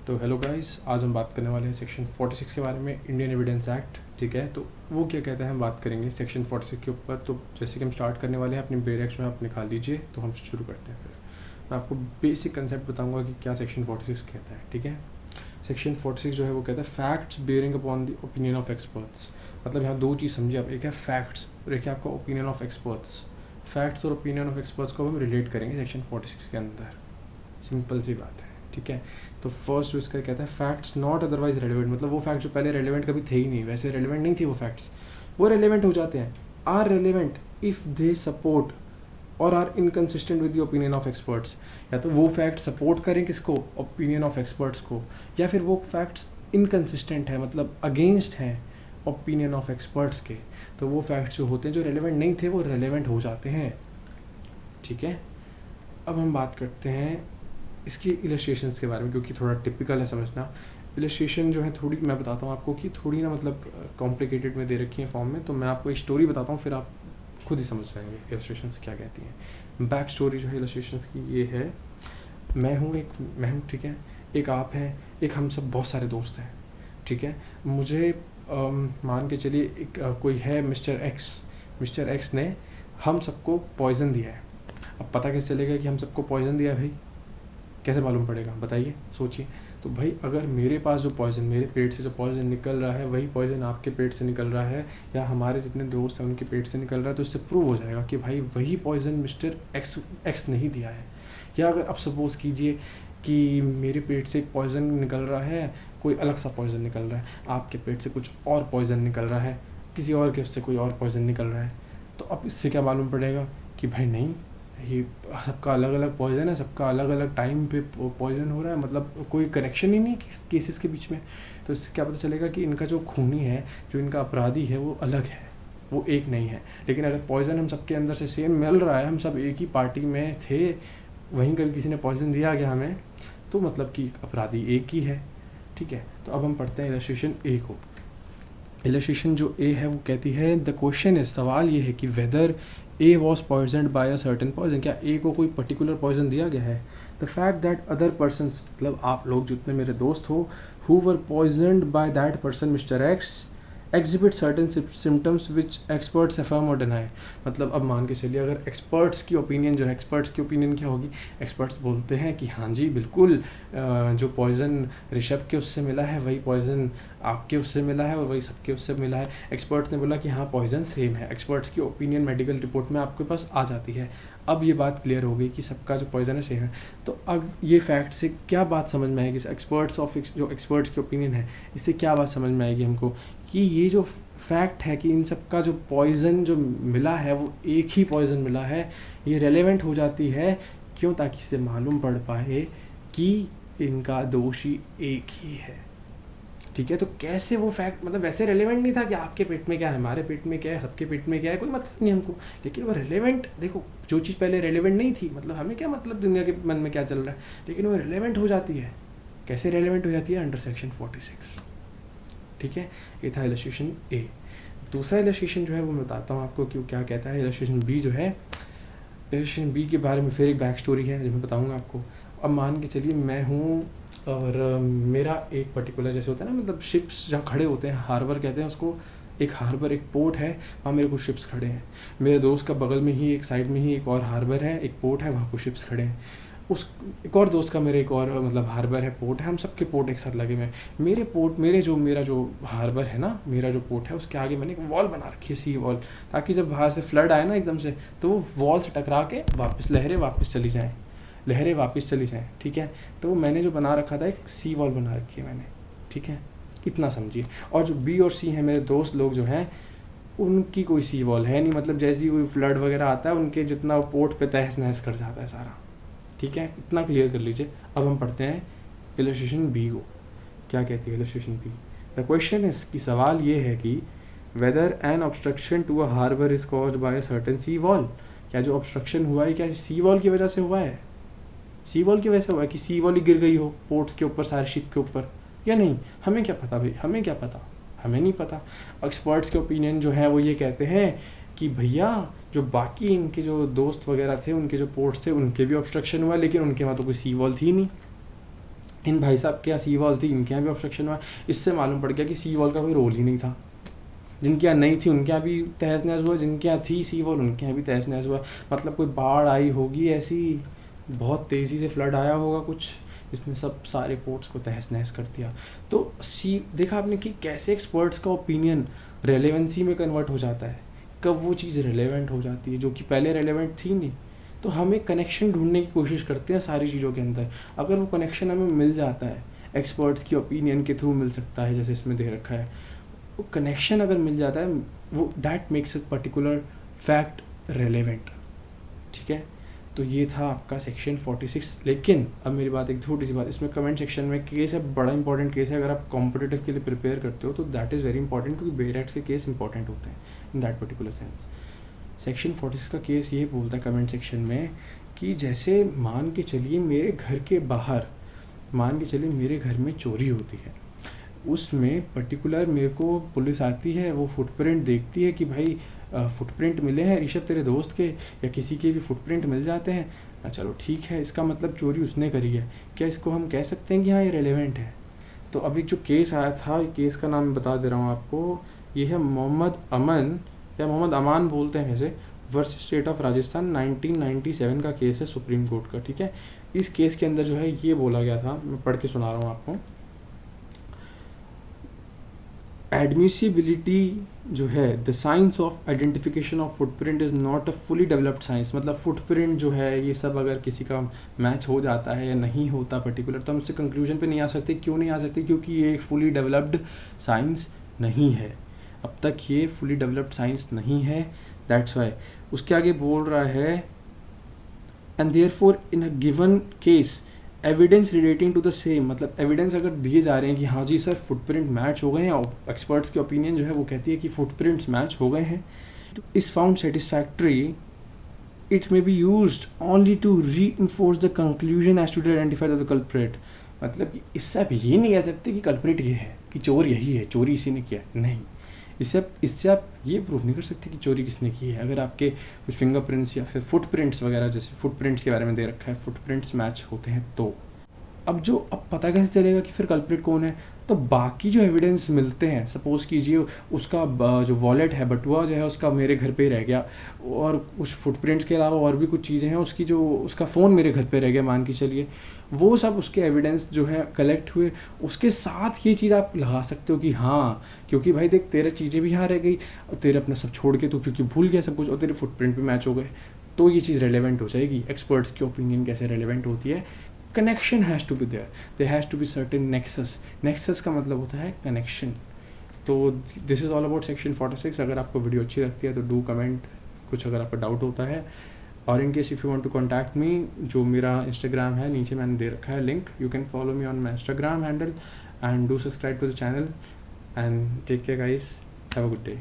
तो hello guys, आज हम बात करने वाले हैं सेक्शन 46 के बारे में, इंडियन एविडेंस एक्ट। ठीक है, तो वो क्या कहता है हम बात करेंगे सेक्शन 46 के ऊपर। तो जैसे कि हम स्टार्ट करने वाले हैं, अपनी बेरेक्स में आप निकाल लीजिए, तो हम शुरू करते हैं। फिर मैं आपको बेसिक कंसेप्ट बताऊंगा कि क्या सेक्शन 46 कहता है। ठीक है, सेक्शन 46 जो है वो कहता है facts bearing upon the opinion of experts. मतलब यहाँ दो चीज़ समझिए आप, एक है फैक्ट्स और एक है आपका ओपिनियन ऑफ एक्सपर्ट्स। फैक्ट्स और ओपिनियन ऑफ एक्सपर्ट्स को हम रिलेट करेंगे सेक्शन 46 के अंदर। सिंपल सी बात है। ठीक है, तो फर्स्ट जो इसका कहता है फैक्ट्स नॉट अदरवाइज रेलिवेंट, मतलब वो फैक्ट्स जो पहले रेलिवेंट कभी थे ही नहीं, वैसे रेलिवेंट नहीं थी वो फैक्ट्स, वो रेलिवेंट हो जाते हैं। Are relevant if they support or are inconsistent with the opinion of experts. या तो वो फैक्ट सपोर्ट करें किसको, ओपिनियन ऑफ एक्सपर्ट्स को, या फिर वो फैक्ट्स इनकन्सिस्टेंट है, मतलब अगेंस्ट हैं ओपिनियन ऑफ एक्सपर्ट्स के, तो वो फैक्ट्स जो होते हैं जो रेलिवेंट नहीं थे वो रेलिवेंट हो जाते हैं। ठीक है, अब हम बात करते हैं इसकी इलस्ट्रेशंस के बारे में, क्योंकि थोड़ा टिपिकल है समझना। इलस्ट्रेशन जो है थोड़ी मैं बताता हूँ आपको कि थोड़ी ना मतलब कॉम्प्लिकेटेड में दे रखी है फॉर्म में, तो मैं आपको एक स्टोरी बताता हूँ, फिर आप खुद ही समझ जाएंगे इलस्ट्रेशंस क्या कहती हैं। बैक स्टोरी जो है इलस्ट्रेशंस की ये है, मैं हूँ ठीक है, एक आप हैं, एक हम सब बहुत सारे दोस्त हैं। ठीक है, मुझे मान के चलिए एक कोई है मिस्टर एक्स ने हम सबको पॉइज़न दिया है। अब पता कैसे चलेगा कि हम सबको पॉइज़न दिया है भाई, कैसे मालूम पड़ेगा बताइए, सोचिए। तो भाई अगर मेरे पास जो पॉइज़न, मेरे पेट से जो पॉइज़न निकल रहा है वही पॉइज़न आपके पेट से निकल रहा है, या हमारे जितने दोस्त हैं उनके पेट से निकल रहा है, तो इससे प्रूव हो जाएगा कि भाई वही पॉइज़न मिस्टर एक्स नहीं दिया है। या अगर आप सपोज़ कीजिए कि मेरे पेट से एक पॉइज़न निकल रहा है, कोई अलग सा पॉइज़न निकल रहा है, आपके पेट से कुछ और पॉइज़न निकल रहा है, किसी और के उससे कोई और पॉइज़न निकल रहा है, तो अब इससे क्या मालूम पड़ेगा कि भाई नहीं, ये सबका अलग अलग पॉइज़न है, सबका अलग अलग टाइम पे पॉइज़न हो रहा है, मतलब कोई कनेक्शन ही नहीं केसेस के बीच में। तो इससे क्या पता चलेगा कि इनका जो खूनी है, जो इनका अपराधी है, वो अलग है, वो एक नहीं है। लेकिन अगर पॉइज़न हम सबके अंदर से सेम मिल रहा है, हम सब एक ही पार्टी में थे, वहीं कभी किसी ने पॉइज़न दिया गया हमें, तो मतलब कि अपराधी एक ही है। ठीक है, तो अब हम पढ़ते हैं इलस्ट्रेशन ए को। इलस्ट्रेशन जो ए है वो कहती है द क्वेश्चन इज, सवाल ये है कि whether A was poisoned by a certain poison, क्या ए को कोई पर्टिकुलर पॉइजन दिया गया है। The fact that other persons, मतलब आप लोग जितने मेरे दोस्त हो, who were poisoned by that person mister X exhibit certain symptoms which experts affirm और डिनाई। मतलब अब मान के चलिए अगर एक्सपर्ट्स की ओपिनियन जो है, एक्सपर्ट्स की ओपिनियन क्या होगी, एक्सपर्ट्स बोलते हैं कि हाँ जी बिल्कुल जो पॉइज़न ऋषभ के उससे मिला है वही पॉइज़न आपके उससे मिला है और वही सबके उससे मिला है। एक्सपर्ट्स ने बोला कि हाँ पॉइज़न सेम है, एक्सपर्ट्स की ओपिनियन मेडिकल रिपोर्ट में आपके पास आ जाती है। अब ये बात क्लियर हो गई कि सबका जो पॉइज़न है सेम है। तो अब ये फैक्ट से क्या बात समझ में आएगी, जो एक्सपर्ट्स की ओपिनियन है, इससे क्या बात समझ में आएगी हमको कि ये जो फैक्ट है कि इन सब का जो पॉइज़न जो मिला है वो एक ही पॉइज़न मिला है, ये रेलेवेंट हो जाती है। क्यों? ताकि इससे मालूम पड़ पाए कि इनका दोषी एक ही है। ठीक है, तो कैसे वो फैक्ट, मतलब वैसे रेलेवेंट नहीं था कि आपके पेट में क्या है, हमारे पेट में क्या है, सबके पेट में क्या है, कोई मतलब नहीं हमको, लेकिन वो रेलेवेंट, देखो जो चीज़ पहले रेलेवेंट नहीं थी, मतलब हमें क्या मतलब दुनिया के मन में क्या चल रहा है, लेकिन वो रेलेवेंट हो जाती है। कैसे रेलेवेंट हो जाती है? Under section 46। ठीक है, ये था इलस्ट्रेशन ए। दूसरा इलस्ट्रेशन जो है वो मैं बताता हूँ आपको क्यों क्या कहता है। इलस्ट्रेशन बी जो है, इलस्ट्रेशन बी के बारे में फिर एक बैक स्टोरी है जो मैं बताऊँगा आपको। अब मान के चलिए मैं हूँ और मेरा एक पर्टिकुलर, जैसे होता है ना, मतलब शिप्स जहाँ खड़े होते हैं, हार्बर कहते हैं उसको, एक हार्बर, एक पोर्ट है, वहाँ मेरे कुछ शिप्स खड़े हैं। मेरे दोस्त का बगल में ही एक साइड में ही एक और हार्बर है, एक पोर्ट है, वहाँ कुछ शिप्स खड़े हैं। उस एक और दोस्त का मेरे एक और मतलब हार्बर है, पोर्ट है, हम सबके पोर्ट एक साथ लगे हुए हैं। मेरा जो हार्बर है ना, मेरा जो पोर्ट है, उसके आगे मैंने एक वॉल बना रखी है, सी वॉल, ताकि जब बाहर से फ्लड आए ना एकदम से, तो वो वॉल से टकरा के लहरें वापस चली जाएँ। ठीक है, तो मैंने जो बना रखा था, एक सी वॉल बना रखी है मैंने। ठीक है, इतना समझिए। और जो बी और सी हैं, मेरे दोस्त लोग जो हैं, उनकी कोई सी वॉल है नहीं, मतलब जैसे ही कोई फ्लड वगैरह आता है, उनके जितना पोर्ट पे तहस नहस कर जाता है सारा। ठीक है, इतना क्लियर कर लीजिए। अब हम पढ़ते हैं इलस्ट्रेशन बी को। क्या कहती है illustration B? The question is, कि सवाल ये है कि whether an obstruction to a harbour is caused by a certain sea wall, क्या जो ऑब्स्ट्रक्शन हुआ है क्या सी वॉल की वजह से हुआ है? सी वॉल की वजह से हुआ है कि सी वॉल ही गिर गई हो पोर्ट्स के ऊपर, सारे शिप के ऊपर, या नहीं? हमें क्या पता भाई, हमें क्या पता, हमें नहीं पता। एक्सपर्ट्स के ओपिनियन जो है वो ये कहते हैं कि भैया जो बाकी इनके जो दोस्त वगैरह थे, उनके जो पोर्ट्स थे, उनके भी ऑब्स्ट्रक्शन हुआ, लेकिन उनके वहाँ तो कोई सी वॉल थी नहीं। इन भाई साहब के यहाँ सी वॉल थी, इनके यहाँ भी ऑब्स्ट्रक्शन हुआ। इससे मालूम पड़ गया कि सी वॉल का कोई रोल ही नहीं था। जिनके यहाँ नहीं थी उनके यहाँ भी तहस नहस हुआ, जिनके यहाँ थी सी वॉल उनके यहाँ भी तहस नहस हुआ। मतलब कोई बाढ़ आई होगी ऐसी, बहुत तेज़ी से फ्लड आया होगा कुछ, जिसने सब सारे पोर्ट्स को तहस नहस कर दिया। तो देखा आपने कि कैसे एक्सपर्ट्स का ओपिनियन रेलेवेंसी में कन्वर्ट हो जाता है, कब वो चीज़ रेलेवेंट हो जाती है जो कि पहले रेलेवेंट थी नहीं। तो हम एक कनेक्शन ढूंढने की कोशिश करते हैं सारी चीज़ों के अंदर। अगर वो कनेक्शन हमें मिल जाता है, एक्सपर्ट्स की ओपिनियन के थ्रू मिल सकता है, जैसे इसमें दे रखा है, वो कनेक्शन अगर मिल जाता है, वो that makes a particular fact relevant. ठीक है, तो ये था आपका सेक्शन 46। लेकिन अब मेरी बात, एक छोटी सी बात, इसमें कमेंट सेक्शन में केस है, बड़ा इंपॉर्टेंट केस है। अगर आप कॉम्पिटिटिव के लिए प्रिपेयर करते हो तो दैट इज़ वेरी इंपॉर्टेंट, क्योंकि बेयरएक्ट्स के केस इंपॉर्टेंट होते हैं in that particular sense. Section 46 का केस ये बोलता है कमेंट सेक्शन में कि जैसे मान के चलिए मेरे घर के बाहर, मान के चलिए मेरे घर में चोरी होती है, उसमें पर्टिकुलर मेरे को पुलिस आती है, वो फुटप्रिंट देखती है कि भाई फुटप्रिंट मिले हैं ऋषभ तेरे दोस्त के, या किसी के भी फुटप्रिंट मिल जाते हैं, चलो ठीक है, इसका मतलब चोरी उसने करी है। क्या इसको हम कह सकते हैं कि हाँ ये रेलेवेंट है? तो अभी जो केस आया था, केस का नाम बता दे रहा हूँ आपको, ये है मोहम्मद अमन, या मोहम्मद अमान बोलते हैं वैसे, वर्सेस स्टेट ऑफ राजस्थान, 1997 का केस है सुप्रीम कोर्ट का। ठीक है, इस केस के अंदर जो है ये बोला गया था, मैं पढ़ के सुना रहा हूँ आपको। एडमिसिबिलिटी जो है, the science of identification of footprint is not a fully developed science. मतलब फुटप्रिंट जो है ये सब अगर किसी का मैच हो जाता है या नहीं होता पर्टिकुलर, तो हम उससे कंक्लूजन पे नहीं आ सकते। क्यों नहीं आ सकते? क्योंकि ये एक फुली डेवलप्ड साइंस नहीं है, अब तक ये फुली डेवलप्ड साइंस नहीं है, दैट्स वाई। उसके आगे बोल रहा है, and therefore in a given case evidence relating to the same, मतलब एविडेंस अगर दिए जा रहे हैं कि हाँ जी सर फुटप्रिंट मैच हो गए हैं, और एक्सपर्ट्स की ओपिनियन जो है वो कहती है कि फुटप्रिंट्स मैच हो गए हैं, is found satisfactory, it may be used only to reinforce the conclusion as to identify the culprit. मतलब कि इससे आप ये नहीं कह सकते कि कल्प्रिट ये है, कि चोर यही है, चोरी इसी ने किया, नहीं। इससे आप ये प्रूफ नहीं कर सकते कि चोरी किसने की है। अगर आपके कुछ फिंगरप्रिंट्स या फिर फुटप्रिंट्स वगैरह, जैसे फुटप्रिंट्स के बारे में दे रखा है, फुटप्रिंट्स मैच होते हैं, तो अब पता कैसे चलेगा कि फिर कल्प्रिट कौन है? तो बाकी जो एविडेंस मिलते हैं, सपोज़ कीजिए उसका जो वॉलेट है, बटुआ जो है उसका मेरे घर पे रह गया, और कुछ फुटप्रिंट्स के अलावा और भी कुछ चीज़ें हैं, उसकी जो उसका फ़ोन मेरे घर पे रह गया मान के चलिए, वो सब उसके एविडेंस जो है कलेक्ट हुए, उसके साथ ये चीज़ आप लगा सकते हो कि हाँ, क्योंकि भाई देख तेरे चीज़ें भी यहाँ रह गई, और तेरे अपना सब छोड़ के तो क्योंकि भूल गया सब कुछ, और तेरे फुटप्रिंट भी मैच हो गए, तो ये चीज़ रेलेवेंट हो जाएगी। एक्सपर्ट्स की ओपिनियन कैसे रेलेवेंट होती है? Connection has to be there has to be certain nexus का मतलब होता है कनेक्शन। तो this is all about section 46। अगर आपको वीडियो अच्छी लगती है तो डू कमेंट, कुछ अगर आपको डाउट होता है, और in case if you want to contact me, जो मेरा इंस्टाग्राम है नीचे मैंने दे रखा है link, you can follow me on my Instagram handle and do subscribe to the channel and take care guys, have a good day.